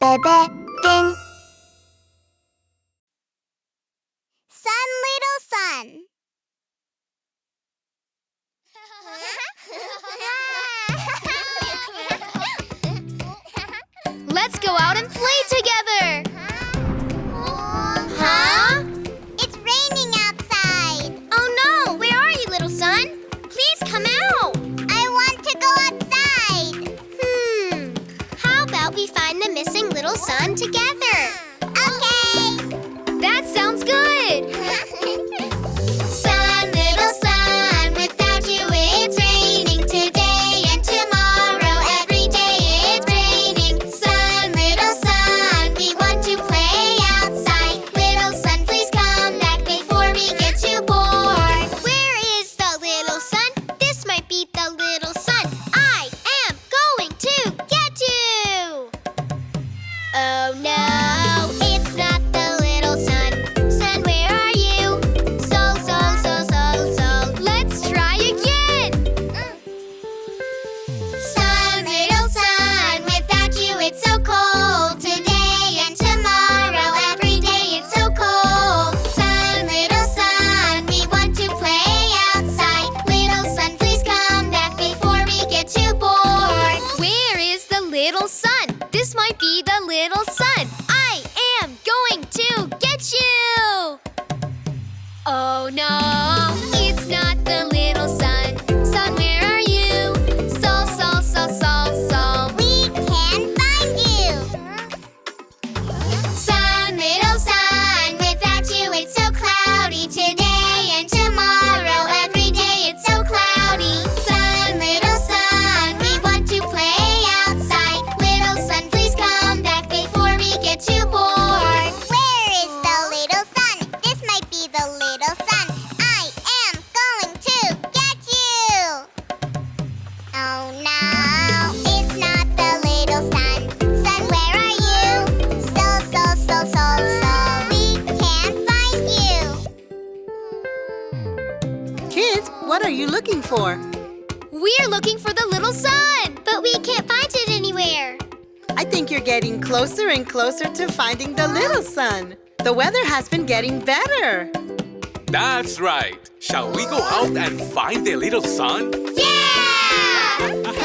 Bebefinn. Sun, little sun. Let's go out and play together! Huh? It's raining outside. Oh no! Where are you, little son? Please come out! I want to go outside. How about we find the missing little son together? Okay. That sounds good! Sun, little sun, without you it's raining today and tomorrow. Every day it's raining. Sun, little sun, we want to play outside. Little sun, please come back before we get too bored. Where is the little son? This might be the little son. I am going to get you! Oh no, it's not the little son. Son, where are you? So. Let's try again! Sun, little sun, without you it's so cold. Today and tomorrow, every day it's so cold. Sun, little sun, we want to play outside. Little sun, please come back before we get too bored. Where is the little son? This might be the little son. I am going to get you! Oh no, it's not the little son. Son, where are you? So. We can't find you. Sun, little sun, without you it's so cloudy. Today and tomorrow, every day it's so cloudy. Sun, little sun, we want to play outside. Little sun, please come back before we get too bored. Where is the little sun? This might be the little sun. I am going to get you. Oh no, it's not the little sun. Sun, where are you? So. We can't find you. Kids, what are you looking for? We're looking for the little son, but we can't find it anywhere. I think you're getting closer and closer to finding the little sun. The weather has been getting better. That's right. Shall we go out and find the little sun? Yeah!